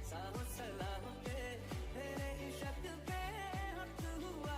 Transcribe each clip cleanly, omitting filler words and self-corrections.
साहों सलाहों पे मेरे इश्क पे हक हुआ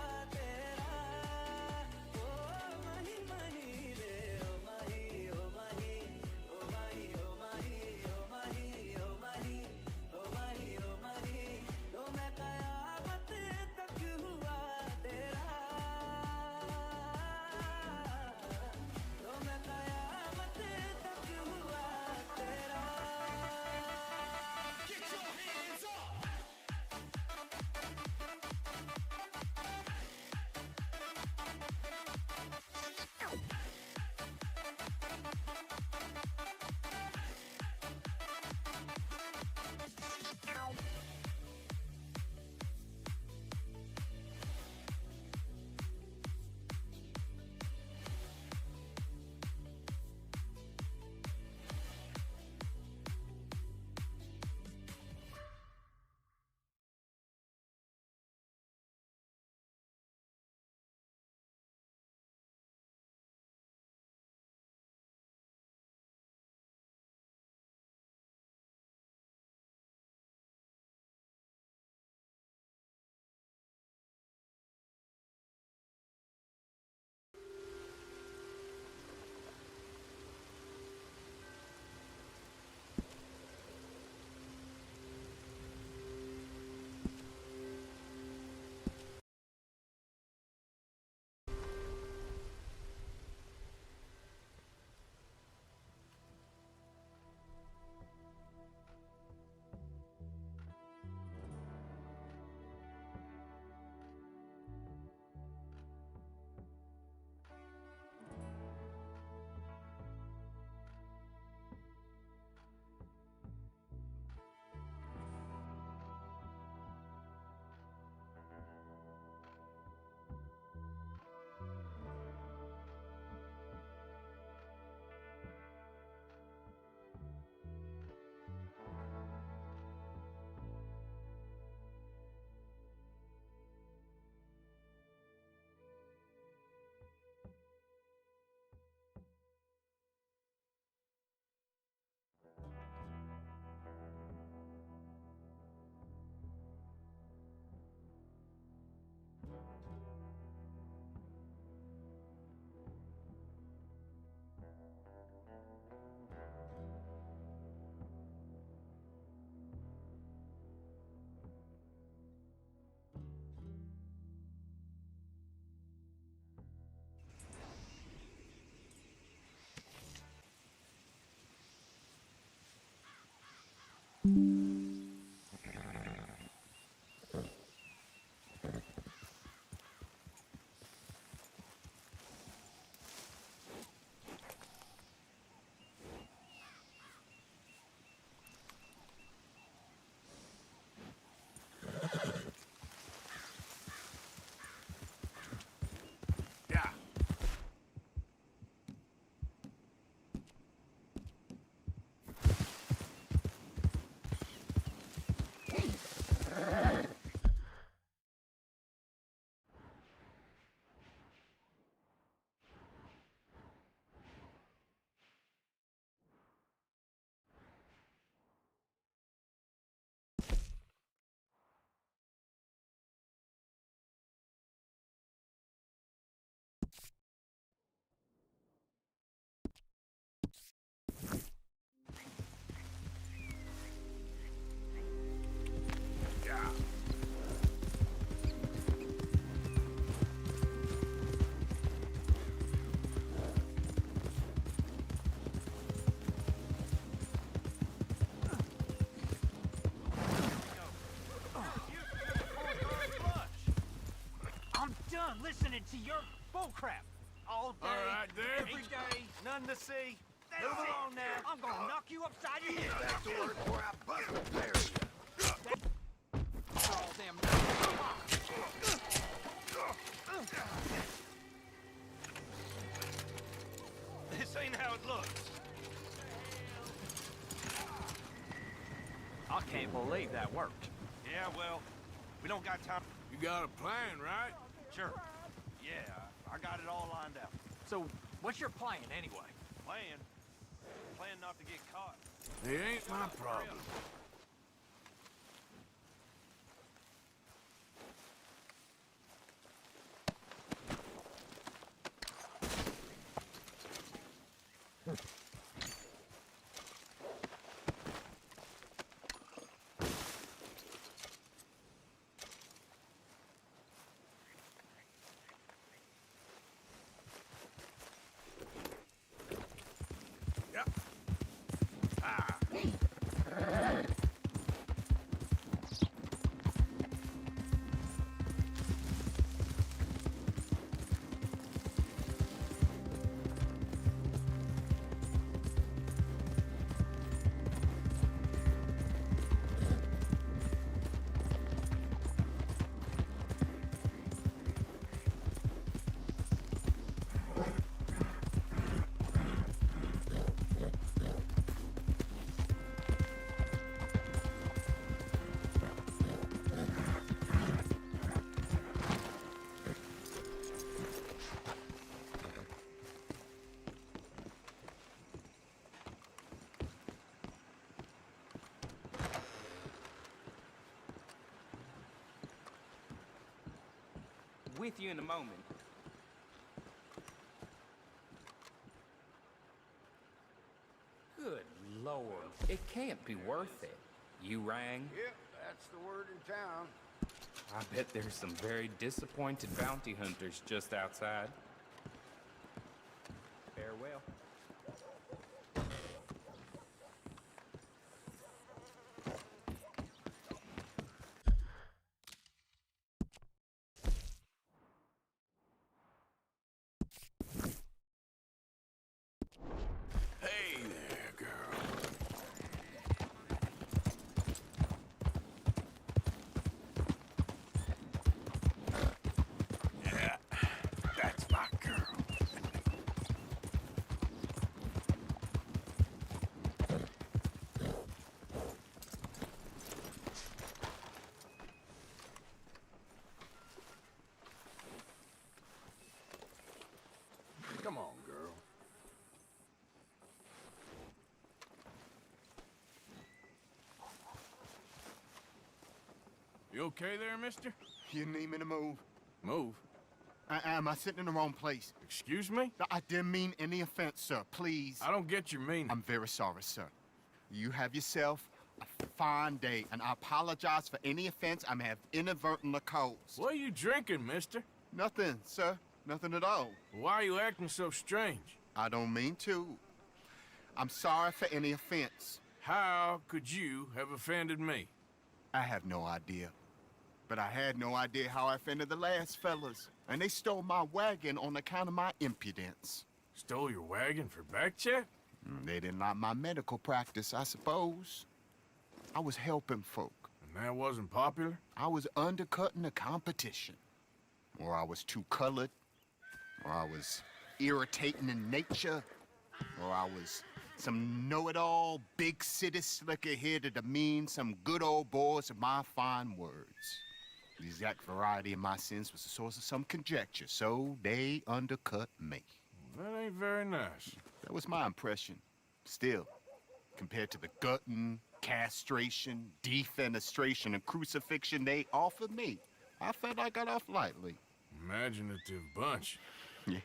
See, you're bullcrap. All day, All right, there. every day, none to see. Move That's it. along now. I'm gonna knock you upside your head. Back to work before I bust the bury All them. This ain't how it looks. I can't believe that worked. Yeah, well, we don't got time. You got a plan, right? Sure. Yeah, I got it all lined out. So, what's your plan anyway? Plan? Plan not to get caught. It ain't my problem. Yeah. Ah. With you in a moment. Good Lord, it can't be worth it. You rang? Yep, that's the word in town. I bet there's some very disappointed bounty hunters just outside. Farewell. Hey there, girl. Yeah, that's my girl. Come on, girl. You okay there, mister? You need me to move? Move. Am I sitting in the wrong place? Excuse me? I didn't mean any offense, sir. Please. I don't get your meaning. I'm very sorry, sir. You have yourself a fine day, and I apologize for any offense I may have inadvertently caused. What are you drinking, mister? Nothing, sir. Nothing at all. Why are you acting so strange? I don't mean to. I'm sorry for any offense. How could you have offended me? I have no idea. But I had no idea how I offended the last fellas. And they stole my wagon on account of my impudence. Stole your wagon for back check? They didn't like my medical practice, I suppose. I was helping folk. And that wasn't popular? I was undercutting the competition. Or I was too colored. Or I was irritating in nature. Or I was some know-it-all, big city slicker here to demean some good old boys of my fine words. The exact variety of my sins was the source of some conjecture, so they undercut me. That ain't very nice. That was my impression. Still, compared to the gutting, castration, defenestration, and crucifixion they offered me, I felt I got off lightly. Imaginative bunch.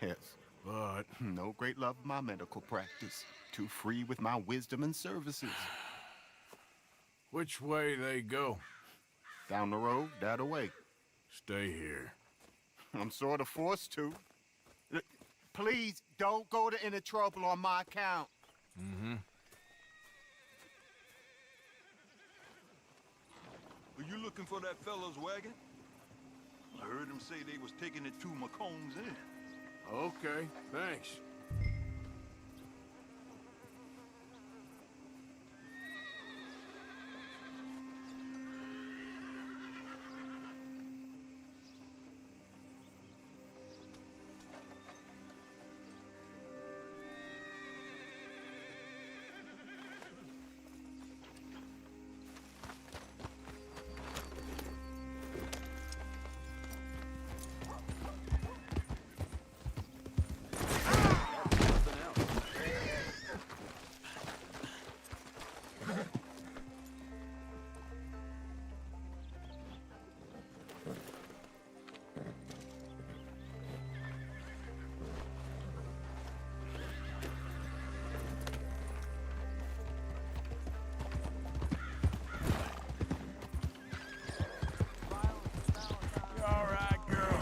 Yes, But no great love of my medical practice. Too free with my wisdom and services. which way they go? Down the road, that away. Stay here. I'm sort of forced to. Please, don't go to any trouble on my account. Mm-hmm. Are you looking for that fellow's wagon? I heard them say they was taking it to McComb's Inn. Okay, thanks. You all right, girl?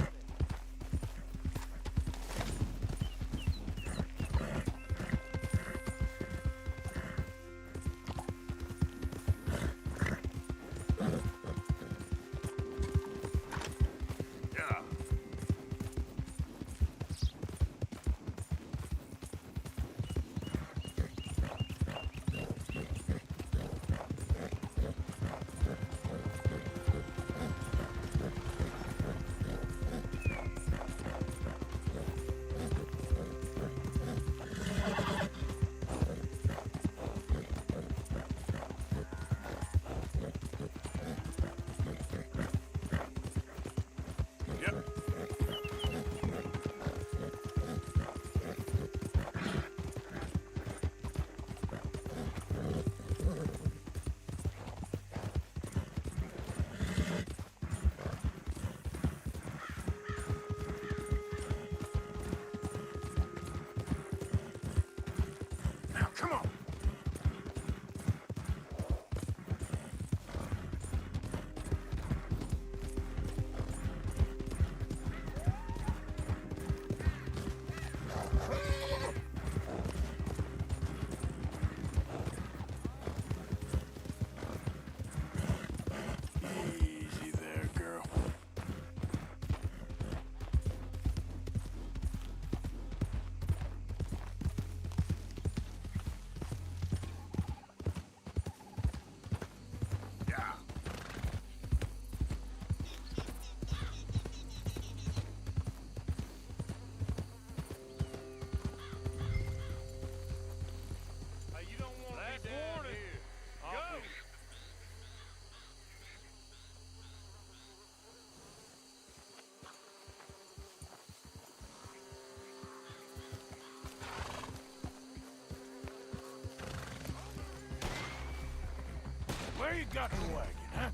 Yeah. Yep. Now, come on. Easy there, girl. Yeah. You don't want me down here. Go! Where you got the wagon, huh?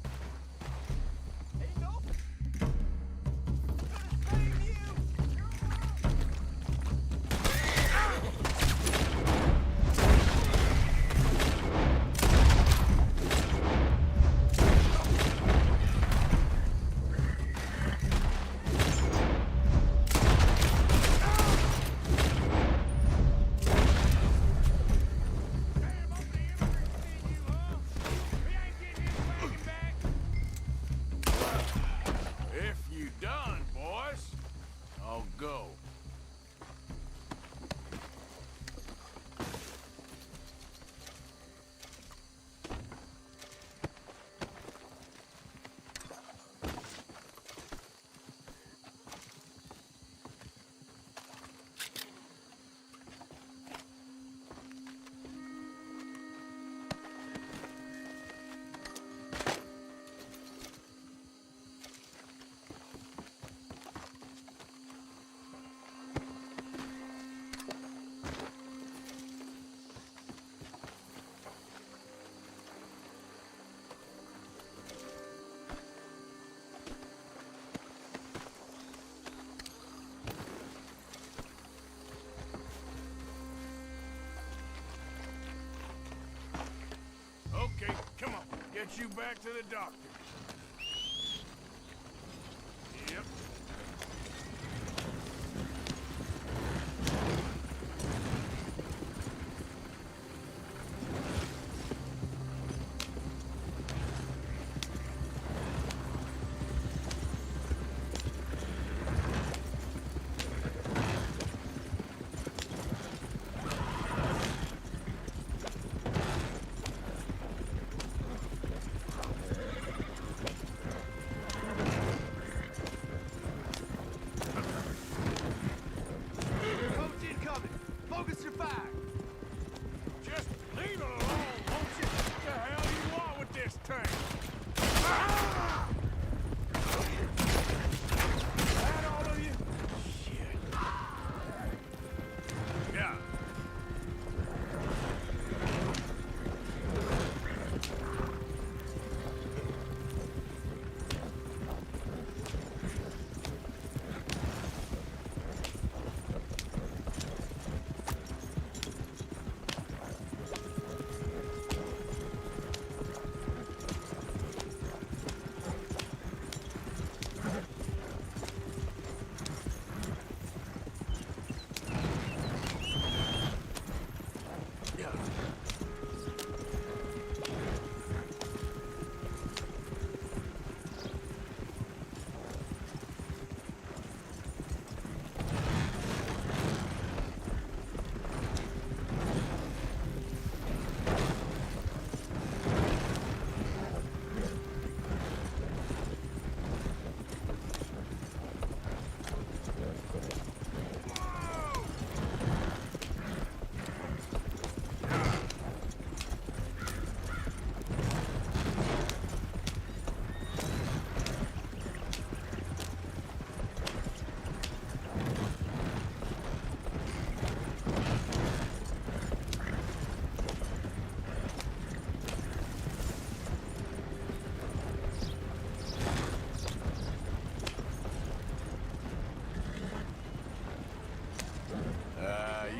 If you done, boys, I'll go. Okay, come on. Get you back to the doctor. Yep. long as you're fine. Just leave it alone, won't you? What the hell you want with this thing? Ah! That all of you? Shit. Yeah.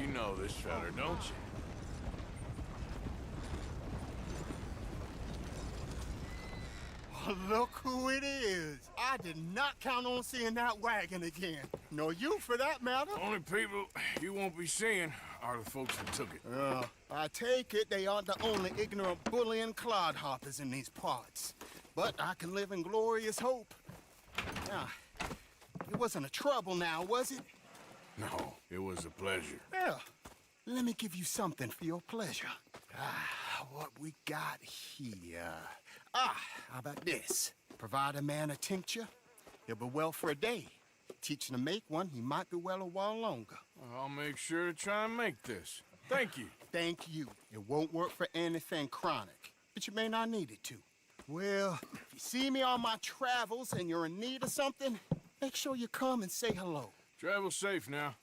You know this feller, don't you? Look who it is. I did not count on seeing that wagon again. Nor you, for that matter. Only people you won't be seeing are the folks that took it. I take it they aren't the only ignorant bullying clodhoppers in these parts. But I can live in glorious hope. Now, it wasn't a trouble now, was it? No, it was a pleasure. Well, let me give you something for your pleasure. What we got here? How about this? Provide a man a tincture, he'll be well for a day. Teach him to make one, he might be well a while longer. I'll make sure to try and make this. Thank you. Thank you. It won't work for anything chronic, but you may not need it to. Well, if you see me on my travels and you're in need of something, make sure you come and say hello. Travel safe now.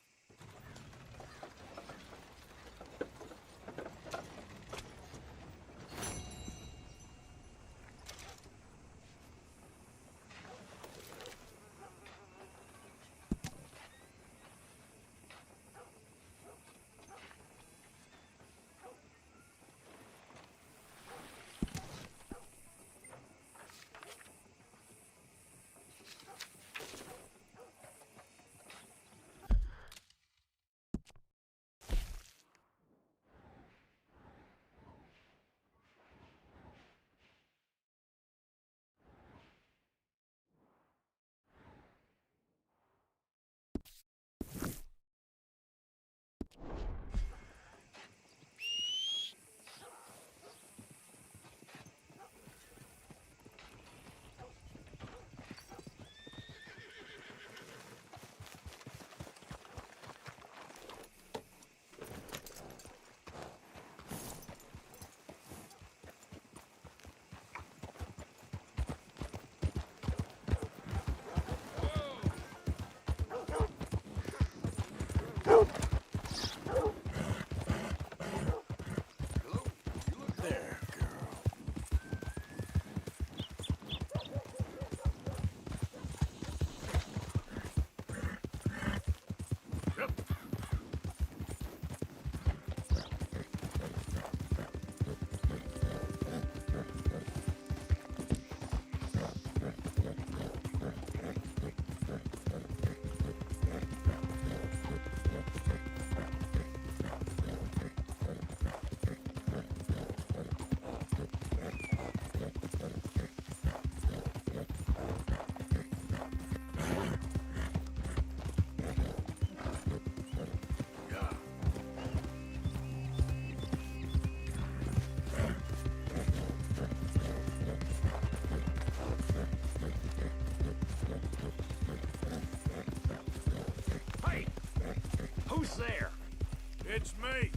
It's me.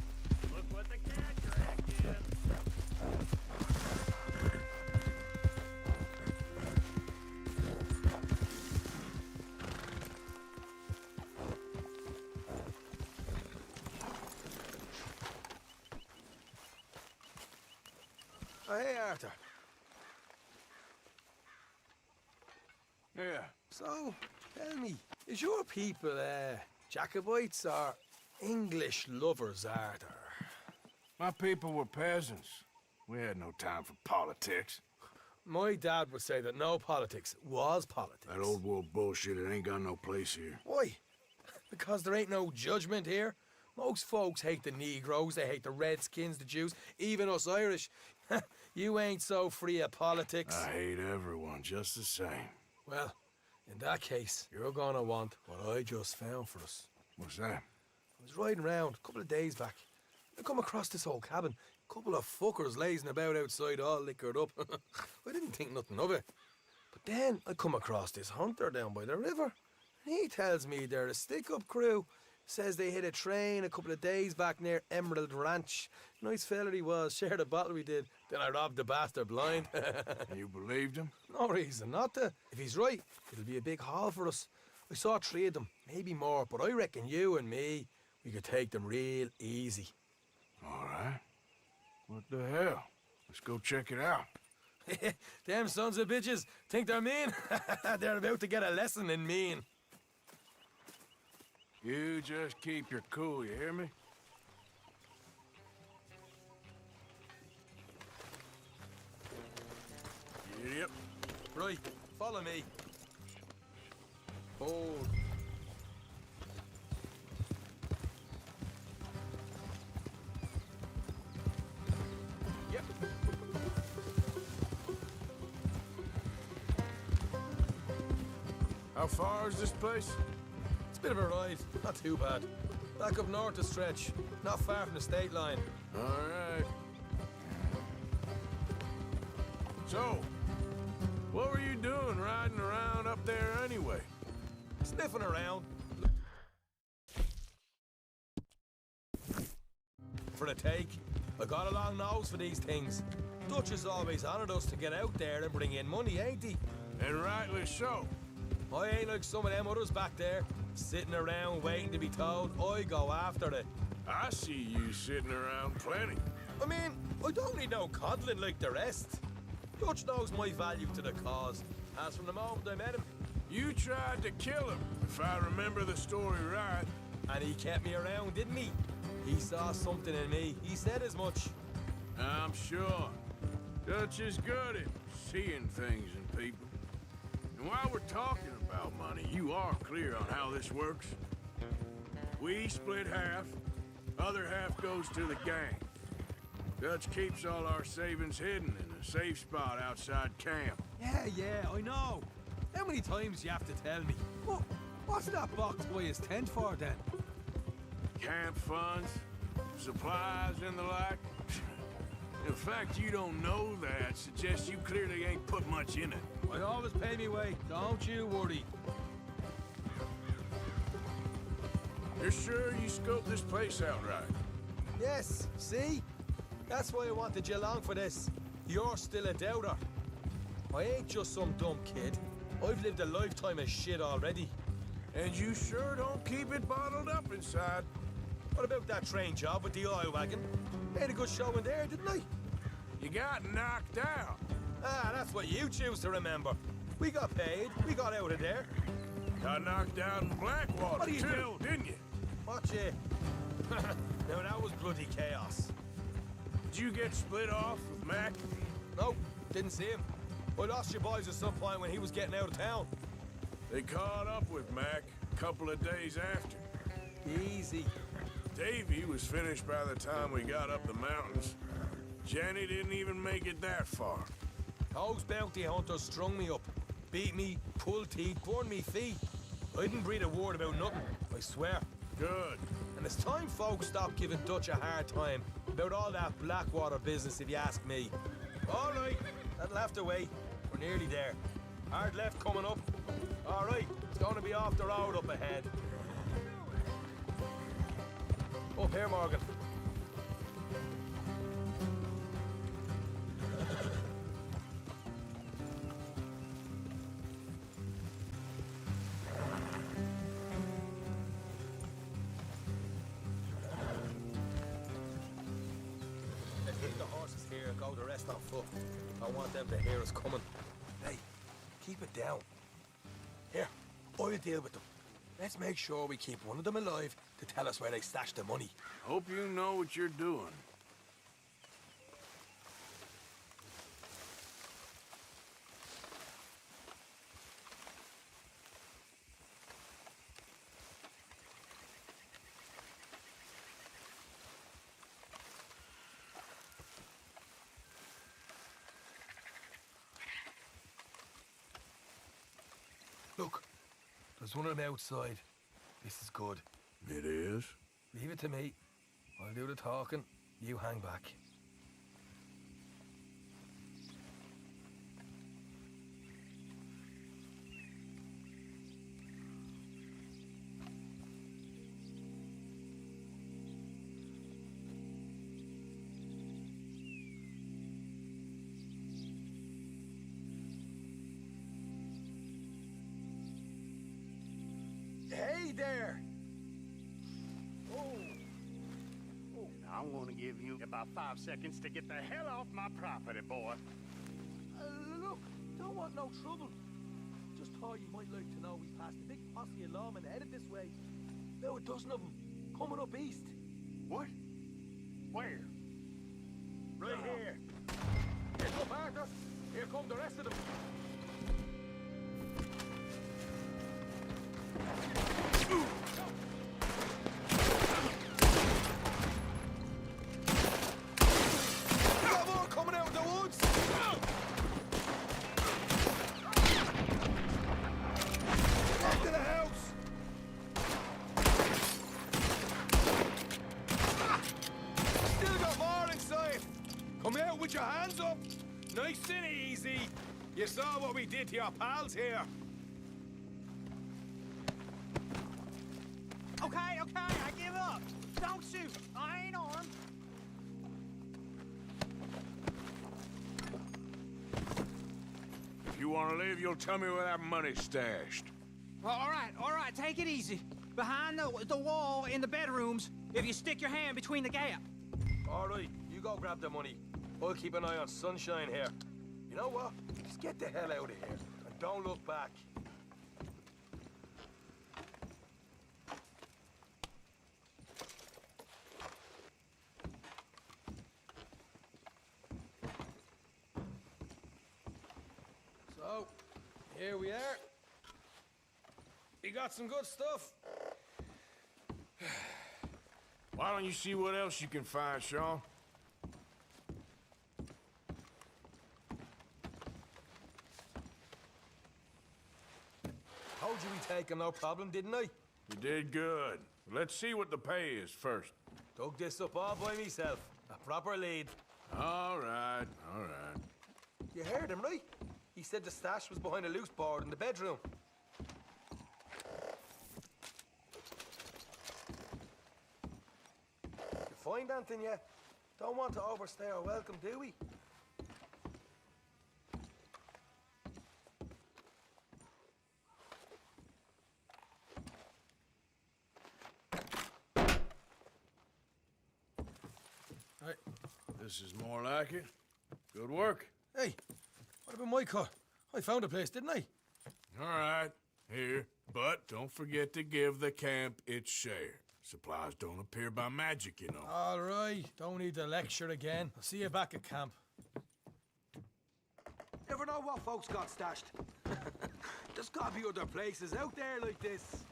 Look what the cat dragged in. Oh, hey, Arthur. Yeah. So, tell me, is your people, Jacobites or English lovers, Arthur? My people were peasants. We had no time for politics. My dad would say that no politics was politics. That old world bullshit, it ain't got no place here. Why? Because there ain't no judgment here. Most folks hate the Negroes, they hate the Redskins, the Jews, even us Irish. You ain't so free of politics. I hate everyone just the same. Well, in that case, you're gonna want what I just found for us. What's that? I was riding around a couple of days back. I come across this old cabin. A couple of fuckers lazing about outside all liquored up. I didn't think nothing of it. But then I come across this hunter down by the river. He tells me they're a stick-up crew. Says they hit a train a couple of days back near Emerald Ranch. Nice fella he was, shared a bottle we did. Then I robbed the bastard blind. You believed him? No reason not to. If he's right, it'll be a big haul for us. I saw 3 of them, maybe more, but I reckon you and me, we could take them real easy. All right. What the hell? Let's go check it out. Them sons of bitches think they're mean. They're about to get a lesson in mean. You just keep your cool, you hear me? Yep. Right, follow me. Hold. Yep. How far is this place? It's a bit of a ride, not too bad. Back up north a stretch, not far from the state line. All right. So, what were you doing riding around up there anyway? Sniffing around. For the take. I got a long nose for these things. Dutch has always honoured us to get out there and bring in money, ain't he? And rightly so. I ain't like some of them others back there, sitting around waiting to be told. I go after it. I see you sitting around plenty. I mean, I don't need no coddling like the rest. Dutch knows my value to the cause, as from the moment I met him. You tried to kill him, if I remember the story right. And he kept me around, didn't he? He saw something in me. He said as much. I'm sure. Dutch is good at seeing things in people. And while we're talking about money, you are clear on how this works. We split half, other half goes to the gang. Dutch keeps all our savings hidden in a safe spot outside camp. Yeah, I know. How many times you have to tell me? What's that box by his tent for, then? Camp funds, supplies, and the like. The fact you don't know that suggests you clearly ain't put much in it. I always pay me way, don't you worry. You're sure you scoped this place out right? Yes, see? That's why I wanted you along for this. You're still a doubter. I ain't just some dumb kid. I've lived a lifetime of shit already. And you sure don't keep it bottled up inside. What about that train job with the oil wagon? Made a good show in there, didn't I? You got knocked out. Ah, that's what you choose to remember. We got paid, we got out of there. Got knocked out in Blackwater, What are you too, doing? didn't you? Watch it. Now that was bloody chaos. Did you get split off with Mac? Nope, didn't see him. I lost your boys at some point when he was getting out of town. They caught up with Mac a couple of days after. Easy. Davy was finished by the time we got up the mountains. Jenny didn't even make it that far. Those bounty hunters strung me up. Beat me, pulled teeth, burned me feet. I didn't breathe a word about nothing, I swear. Good. And it's time folks stop giving Dutch a hard time about all that Blackwater business, if you ask me. All right, that'll have to wait. We're nearly there. Hard left coming up. All right, it's going to be off the road up ahead. Up Here, Morgan. Leave the horses here and go the rest on foot. I want them to hear us coming. Hey, keep it down. Here, I'll deal with them. Let's make sure we keep one of them alive to tell us where they stashed the money. Hope you know what you're doing. Look, there's one on the outside. This is good. It is? Leave it to me. I'll do the talking. You hang back. Hey there! I'm gonna give you about 5 seconds to get the hell off my property, boy. Look, don't want no trouble. Just thought you might like to know we passed a big posse of lawmen headed this way. About a dozen of them, coming up east. What? Where? Right here. Here come Arthur. Here come the rest of them. Got more coming out of the woods. Back to the house. Still got more inside. Come out with your hands up. Nice and easy. You saw what we did to your pals here. Okay, I give up. Don't shoot. I ain't armed. If you want to leave, you'll tell me where that money's stashed. All right, take it easy. Behind the wall in the bedrooms, if you stick your hand between the gap. All right, you go grab the money. I'll keep an eye on Sunshine here. You know what? Just get the hell out of here and don't look back. So, here we are. You got some good stuff. Why don't you see what else you can find, Sean? Told you we take 'em, no problem, didn't I? You did good. Let's see what the pay is first. Dug this up all by myself. A proper lead. All right, all right. You heard him, right? He said the stash was behind a loose board in the bedroom. You find anything yet? Don't want to overstay our welcome, do we? Hey, this is more like it. Good work. Hey, what about my cut? I found a place, didn't I? All right, here. But don't forget to give the camp its share. Supplies don't appear by magic, you know. All right, don't need to lecture again. I'll see you back at camp. Ever know what folks got stashed? There's gotta be other places out there like this.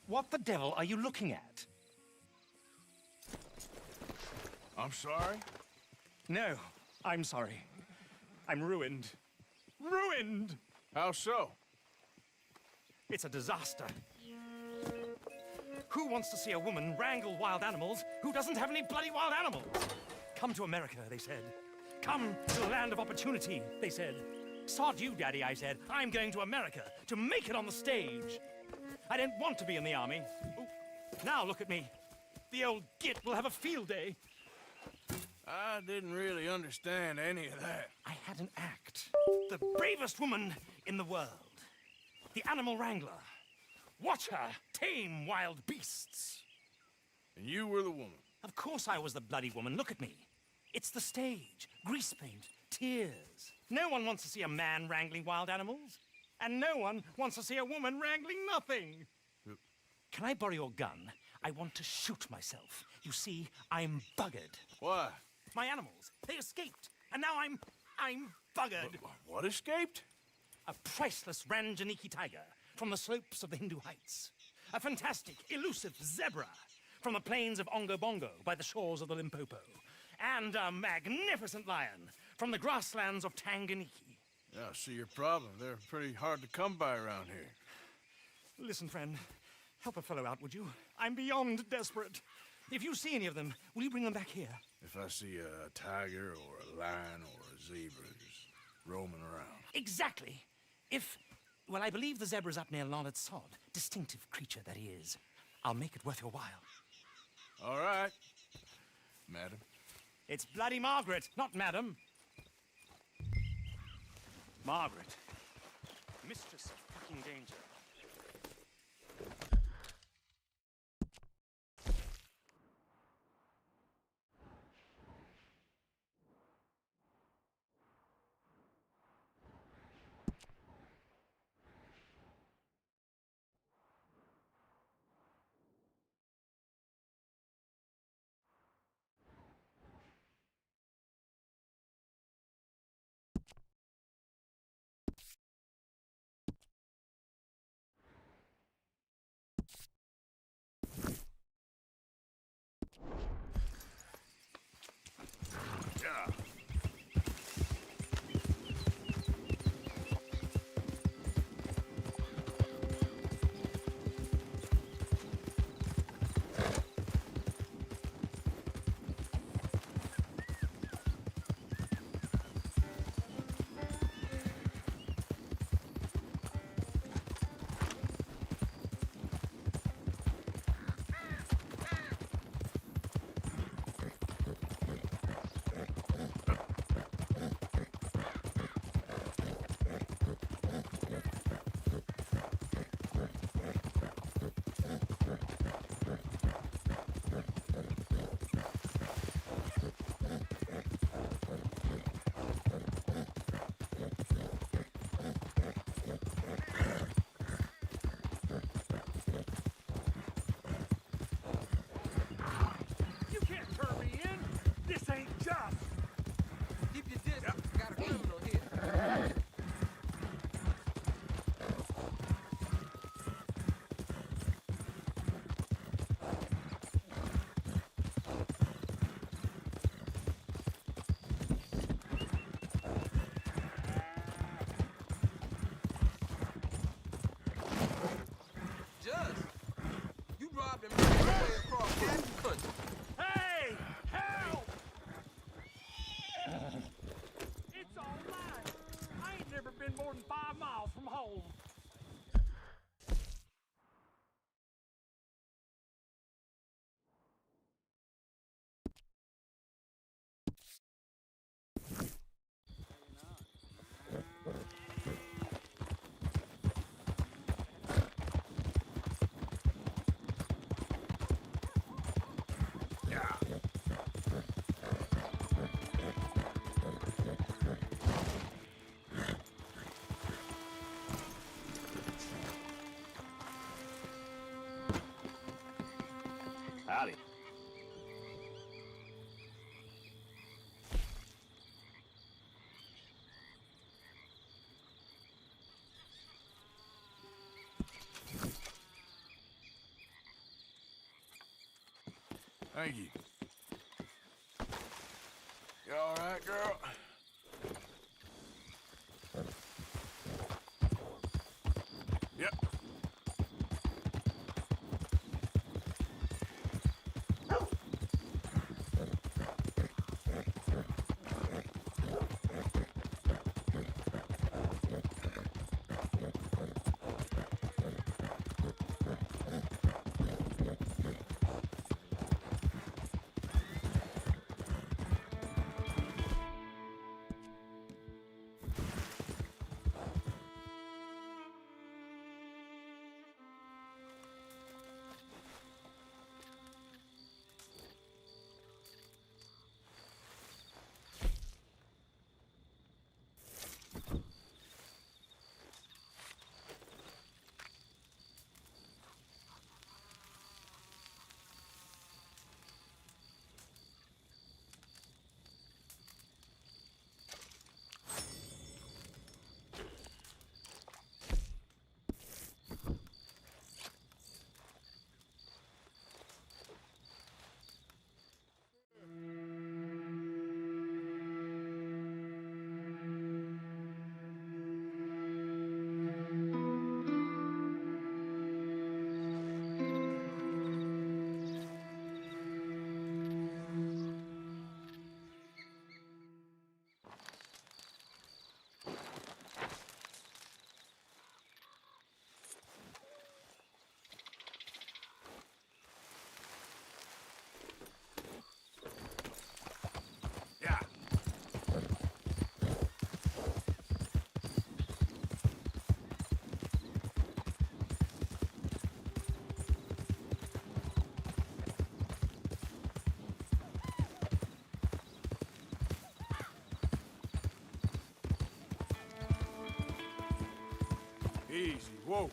What the devil are you looking at? I'm sorry? No, I'm sorry. I'm ruined. Ruined! How so? It's a disaster. Who wants to see a woman wrangle wild animals who doesn't have any bloody wild animals? Come to America, they said. Come to the land of opportunity, they said. Sod you, Daddy, I said. I'm going to America to make it on the stage. I don't want to be in the army. Ooh, now look at me. The old git will have a field day. I didn't really understand any of that. I had an act. The bravest woman in the world. The animal wrangler. Watch her tame wild beasts. And you were the woman. Of course I was the bloody woman. Look at me. It's the stage. Grease paint. Tears. No one wants to see a man wrangling wild animals. And no one wants to see a woman wrangling nothing. Can I borrow your gun? I want to shoot myself. You see, I'm buggered. Why? My animals, they escaped. And now I'm buggered. What escaped? A priceless Ranjaniki tiger from the slopes of the Hindu Heights. A fantastic, elusive zebra from the plains of Ongo Bongo by the shores of the Limpopo. And a magnificent lion from the grasslands of Tanganyika. Yeah, I see your problem. They're pretty hard to come by around here. Listen, friend, help a fellow out, would you? I'm beyond desperate. If you see any of them, will you bring them back here? If I see a tiger or a lion or a zebra just roaming around. Exactly. Well, I believe the zebra's up near Larned Sod. Distinctive creature that he is. I'll make it worth your while. All right, madam. It's bloody Margaret, not madam. Margaret. Mistress of fucking danger. Hey! Help! It's all right. I ain't never been more than 5 miles from home. Howdy. Thank you. You all right, girl? Yep. Yeah. Easy, whoa.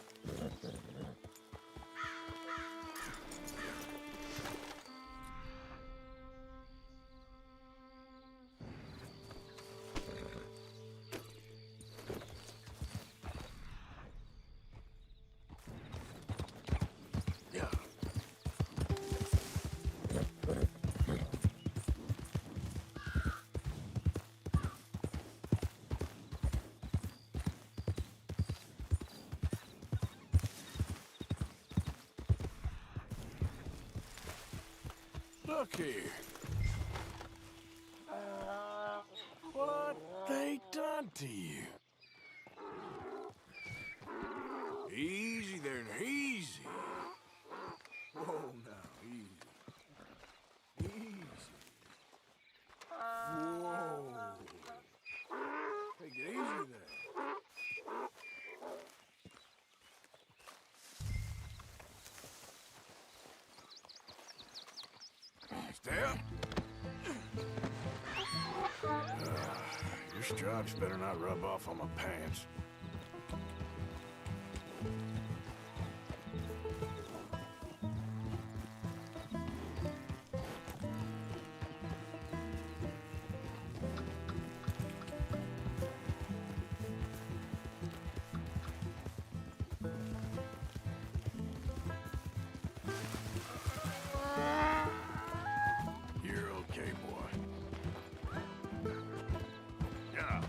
Yeah. Look here. What they done to you? Easy there, easy. Whoa, now, easy. Easy. Whoa. Take it easy there. Step. Your stripes better not rub off on my pants. You're okay, boy. Yeah.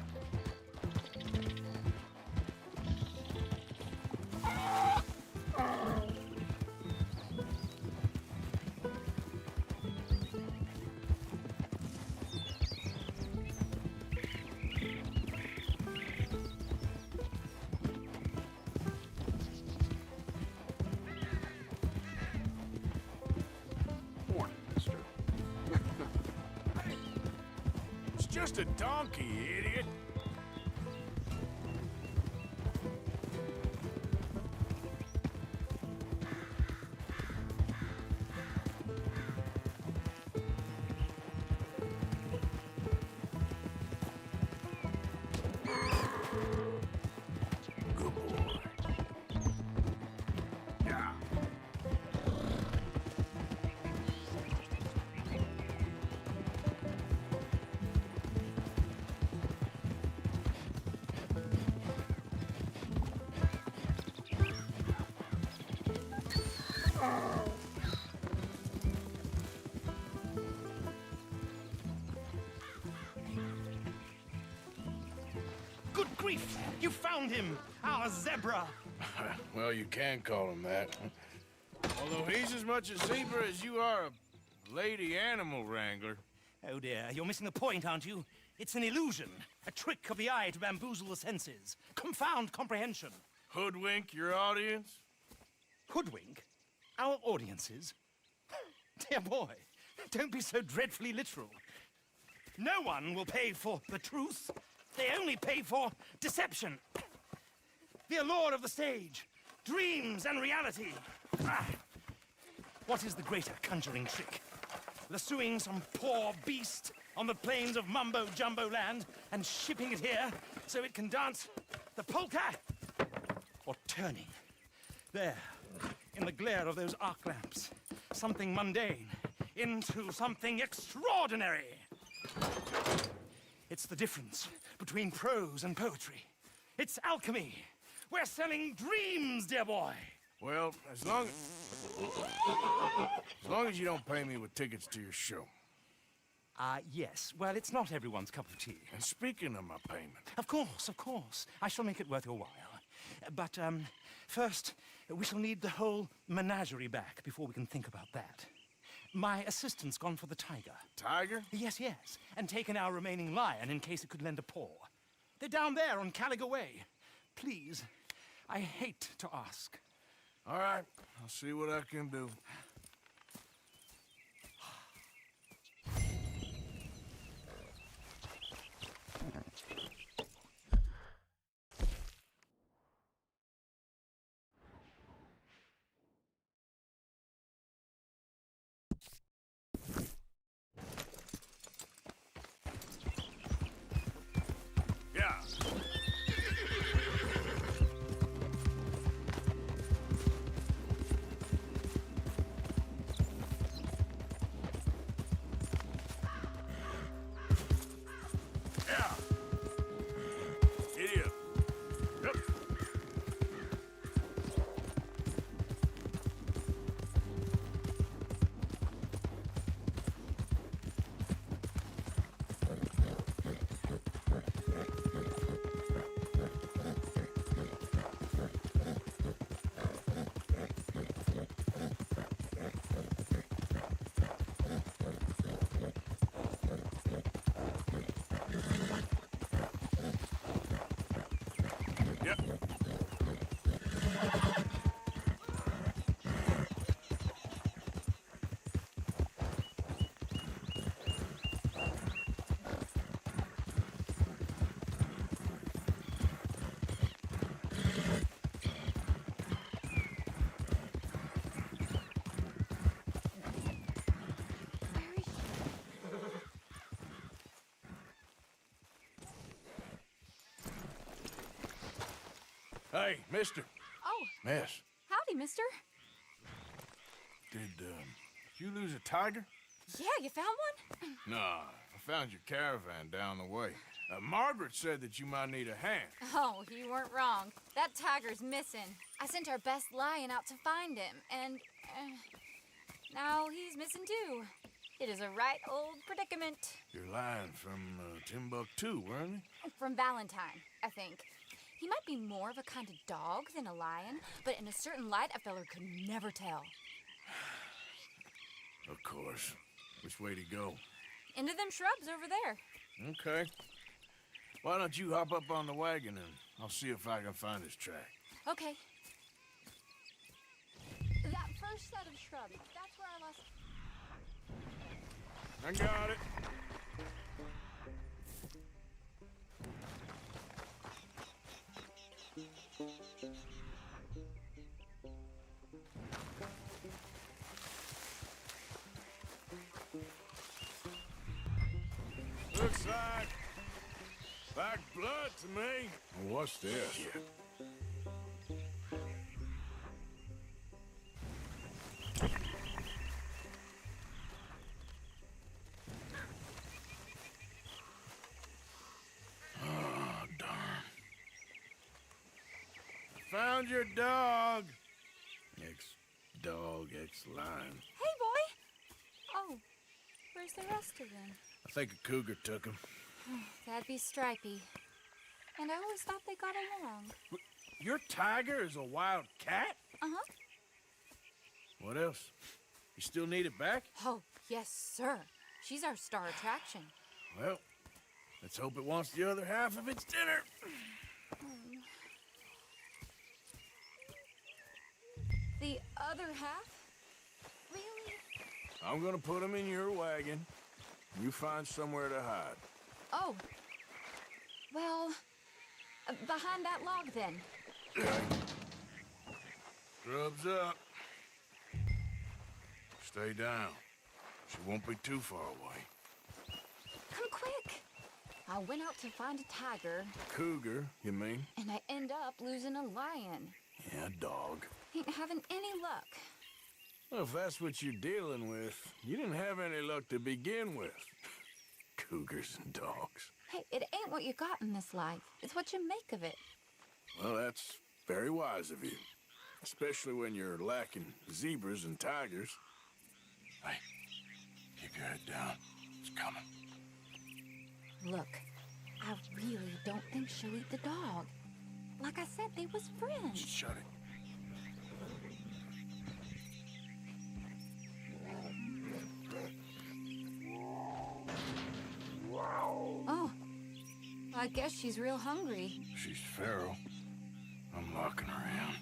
Morning, mister. It's just a donkey, idiot. Good boy. Yeah. grief! You found him! Our zebra! Well, you can call him that. Although he's as much a zebra as you are a lady animal wrangler. Oh dear, you're missing the point, aren't you? It's an illusion. A trick of the eye to bamboozle the senses. Confound comprehension. Hoodwink your audience? Hoodwink? Our audiences? Dear boy, don't be so dreadfully literal. No one will pay for the truth. They only pay for deception. The allure of the stage, dreams and reality. Ah. What is the greater conjuring trick? Lassoing some poor beast on the plains of mumbo-jumbo land and shipping it here so it can dance the polka? Or turning, there, in the glare of those arc lamps, something mundane into something extraordinary. It's the difference between prose and poetry. It's alchemy. We're selling dreams, dear boy. Well, as long as you don't pay me with tickets to your show. Yes. Well, it's not everyone's cup of tea. And speaking of my payment... Of course, of course. I shall make it worth your while. But, first, we shall need the whole menagerie back before we can think about that. My assistant's gone for the tiger. Tiger? Yes, yes. And taken our remaining lion in case it could lend a paw. They're down there on Caliga Way. Please, I hate to ask. All right, I'll see what I can do. Yeah. Idiot. Yep. Yep. Hey, mister. Oh, Miss, howdy, mister. did you lose a tiger? Yeah, you found one? Nah, I found your caravan down the way. Margaret said that you might need a hand. Oh, you weren't wrong. That tiger's missing. I sent our best lion out to find him, and now he's missing too. It is a right old predicament. You're lying from Timbuktu, weren't you? From Valentine, I think. He might be more of a kind of dog than a lion, but in a certain light, a feller could never tell. Of course. Which way to go? Into them shrubs over there. Okay. Why don't you hop up on the wagon and I'll see if I can find his track. Okay. That first set of shrubs, that's where I lost... I got it. Looks like blood to me. What's this? Oh, darn. Found your dog. Ex-dog, ex-lion. Hey, boy! Oh, where's the rest of them? I think a cougar took him. That'd be Stripey. and I always thought they got along. Your tiger is a wild cat? Uh-huh. What else? You still need it back? Oh, yes, sir. She's our star attraction. Well, let's hope it wants the other half of its dinner. The other half? Really? I'm gonna put him in your wagon. You find somewhere to hide. Oh. Well, behind that log, then. Okay. Grub's up. Stay down. She won't be too far away. Come quick. I went out to find a tiger. Cougar, you mean? And I end up losing a lion. Yeah, dog. Ain't having any luck. Well, if that's what you're dealing with, you didn't have any luck to begin with. Cougars and dogs. Hey, it ain't what you got in this life. It's what you make of it. Well, that's very wise of you. Especially when you're lacking zebras and tigers. Hey, keep your head down. It's coming. Look, I really don't think she'll eat the dog. Like I said, they was friends. Shut it. Oh, I guess she's real hungry. She's feral. I'm locking her in.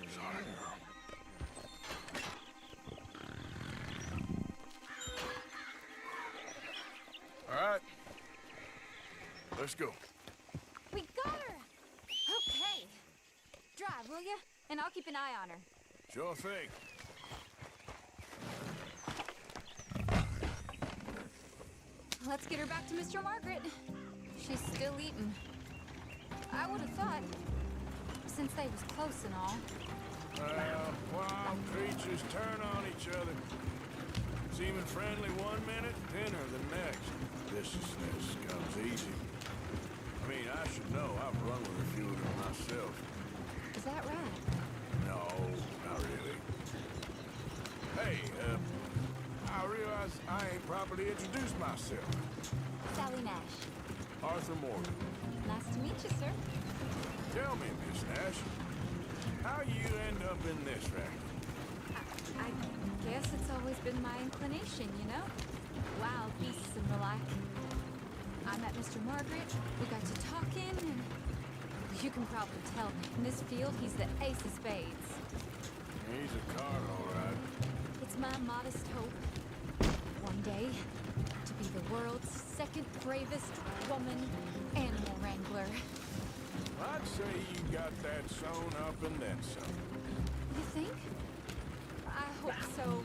Sorry, girl. All right. Let's go. We got her! Okay. Drive, will you? And I'll keep an eye on her. Sure thing. Let's get her back to Mr. Margaret. She's still eating. I would have thought, since they was close and all. Wild creatures turn on each other. Seeming friendly one minute, dinner the next. Viciousness comes easy. I mean, I should know. I've run with a few of them myself. Is that right? No, not really. Hey, I realize I ain't properly introduced myself. Sally Nash. Arthur Morgan. Nice to meet you, sir. Tell me, Miss Nash, how you end up in this racket? I guess it's always been my inclination, you know? Wild beasts and the like. I met Mr. Margaret, we got to talking, and you can probably tell, in this field, he's the ace of spades. He's a card, all right. It's my modest hope, one day, to be the world's second bravest woman animal wrangler. I'd say you got that sewn up and then some. You think? I hope so.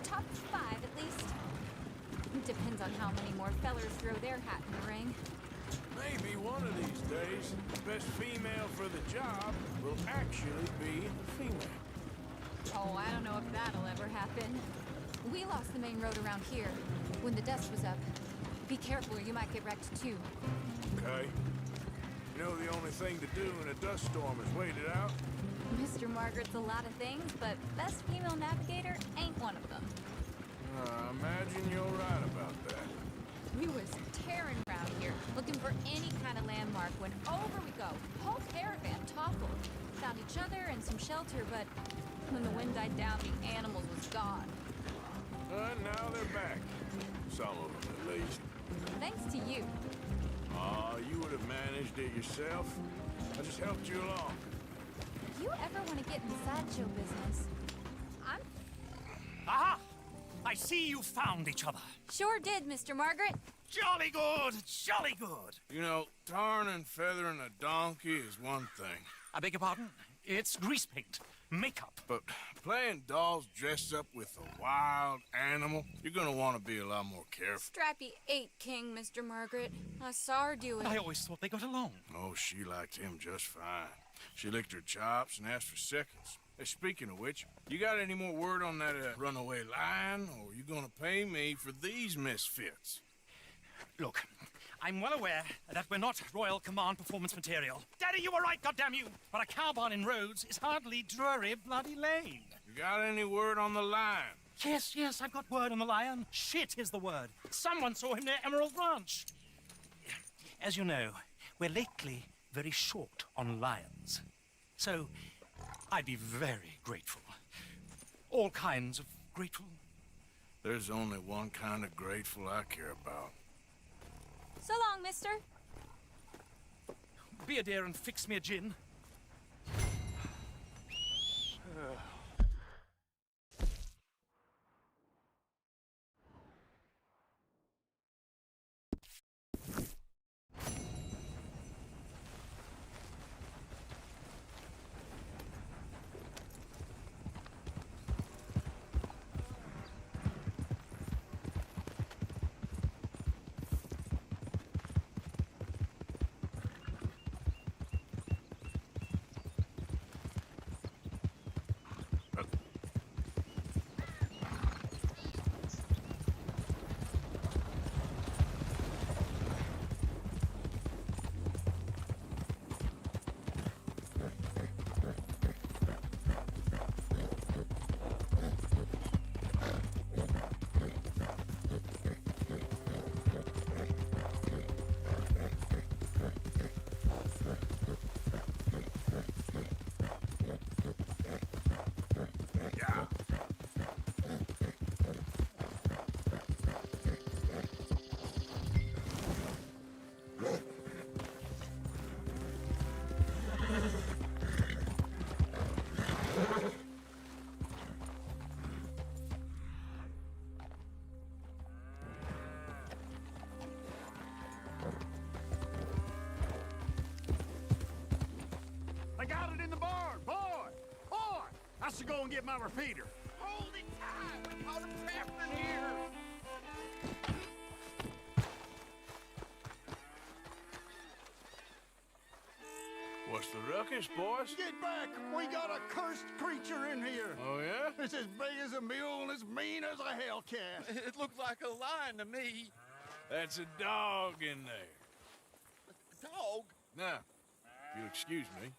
Top 5, at least. Depends on how many more fellers throw their hat in the ring. Maybe one of these days, the best female for the job will actually be a female. Oh, I don't know if that'll ever happen. We lost the main road around here when the dust was up. Be careful or you might get wrecked too. Okay. You know the only thing to do in a dust storm is wait it out? Mr. Margaret's a lot of things, but best female navigator ain't one of them. I imagine you're right about that. We was tearing around here, looking for any kind of landmark when over we go. Whole caravan toppled. Found each other and some shelter, but when the wind died down, the animals was gone. Now they're back. Some of them, at least. Thanks to you. You would have managed it yourself. I just helped you along. If you ever want to get in the sideshow business, I'm... Aha! I see you found each other. Sure did, Mr. Margaret. Jolly good, jolly good. You know, tarring and feathering a donkey is one thing. I beg your pardon? It's grease paint, makeup. But playing dolls dressed up with a wild animal, you're gonna want to be a lot more careful. Strappy ate King, Mr. Margaret. I saw her do it. I always thought they got along. Oh, she liked him just fine. She licked her chops and asked for seconds. Hey, speaking of which, you got any more word on that runaway lion, or you gonna pay me for these misfits? Look, I'm well aware that we're not Royal Command performance material. Daddy, you were right, goddamn you! But a cow barn in Rhodes is hardly Drury Bloody Lane. You got any word on the lion? Yes, I've got word on the lion. Shit is the word. Someone saw him near Emerald Ranch. As you know, we're lately very short on lions. So, I'd be very grateful. All kinds of grateful. There's only one kind of grateful I care about. So long, mister. Be a dear and fix me a gin. I got it in the barn, boy! Boy! I should go and get my repeater. Hold it tight. We caught him trapping here. What's the ruckus, boys? Get back! We got a cursed creature in here. Oh, yeah? It's as big as a mule and as mean as a hellcat. It looks like a lion to me. That's a dog in there. Dog? Now, if you'll excuse me.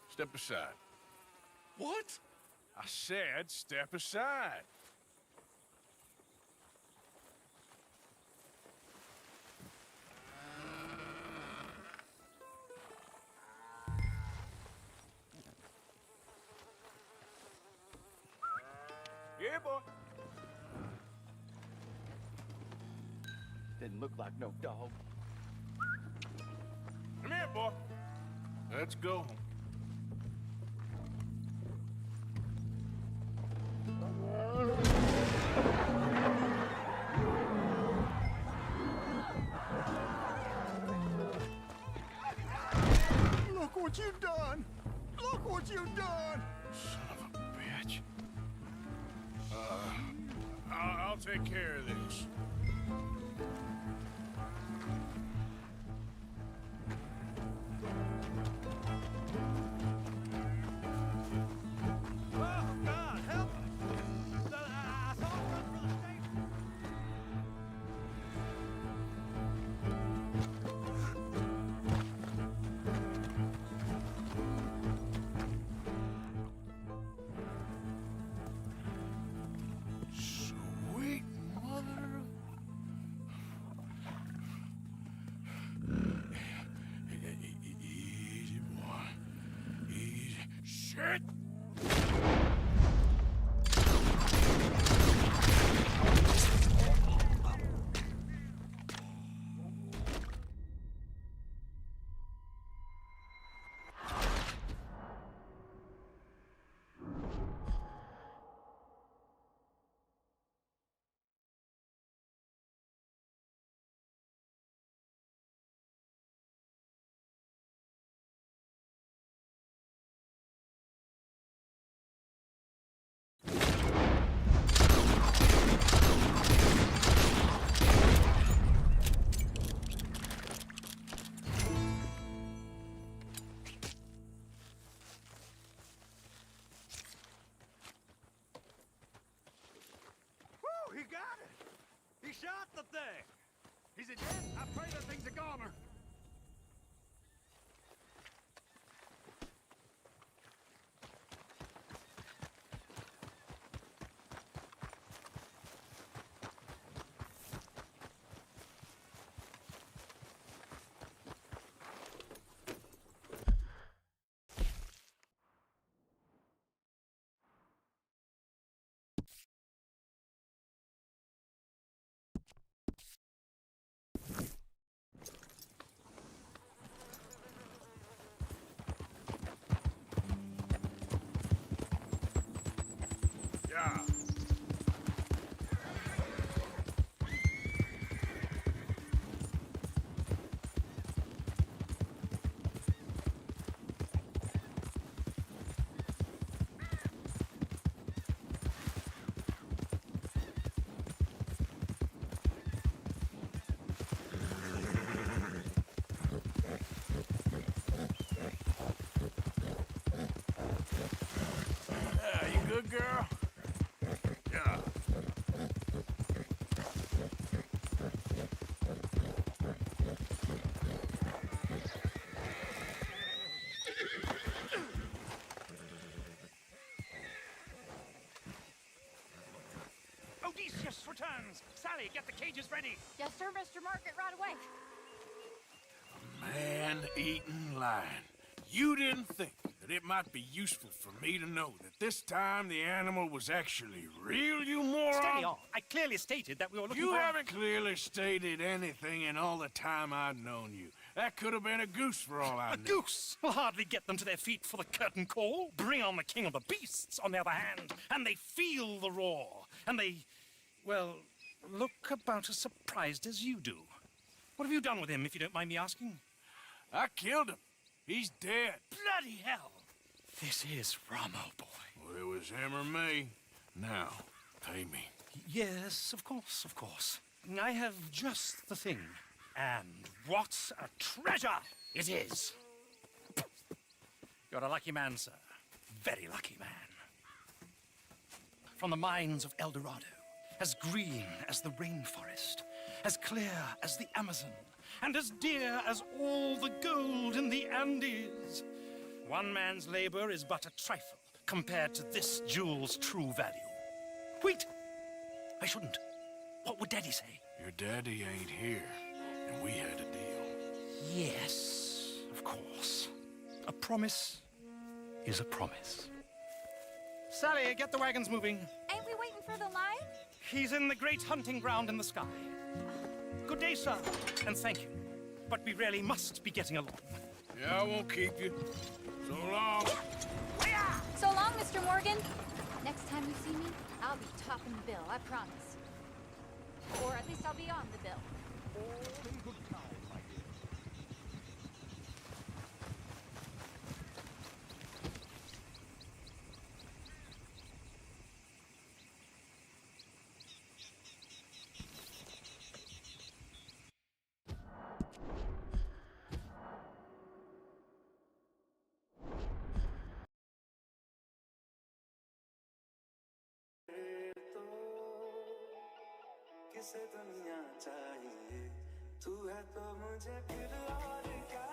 Step aside. What? I said step aside. Yeah, boy. Didn't look like no dog. Come here, boy. Let's go. Look what you've done! Look what you've done! Son of a bitch. I'll take care of this. Oh, God, help us! I thought we were for the station. Sweet mother. Easy, boy. Easy. Shit! Whew, he got it. He shot the thing. Is it dead? I pray that thing's a goner. Yeah. Yeah, you good, girl? Yeah. Odysseus returns! Sally, get the cages ready! Yes, sir, Mr. Margaret, right away. Man-eating lion. You didn't think that it might be useful for me to know that this time the animal was actually real, you moron? Steady on. I clearly stated that we were looking You for... haven't clearly stated anything in all the time I've known you. That could have been a goose for all I A knew. goose will hardly get them to their feet for the curtain call. Bring on the king of the beasts, on the other hand, and they feel the roar. And they, well, look about as surprised as you do. What have you done with him, if you don't mind me asking? I killed him. He's dead. Bloody hell! This is Ramo, boy. Well, it was him or me. Now, pay me. Yes, of course, of course. I have just the thing. And what a treasure it is! You're a lucky man, sir. Very lucky man. From the mines of El Dorado, as green as the rainforest, as clear as the Amazon, and as dear as all the gold in the Andes. One man's labor is but a trifle compared to this jewel's true value. Wait! I shouldn't. What would Daddy say? Your daddy ain't here, and we had a deal. Yes, of course. A promise is a promise. Sally, get the wagons moving. Ain't we waiting for the lion? He's in the great hunting ground in the sky. Good day, sir, and thank you. But we really must be getting along. Yeah, I won't keep you. So long. So long, Mr. Morgan. Next time you see me, I'll be topping the bill, I promise. Or at least I'll be on the bill. All in good time, my dear. किसे दुनिया चाहिए तू है तो मुझे फिर और क्या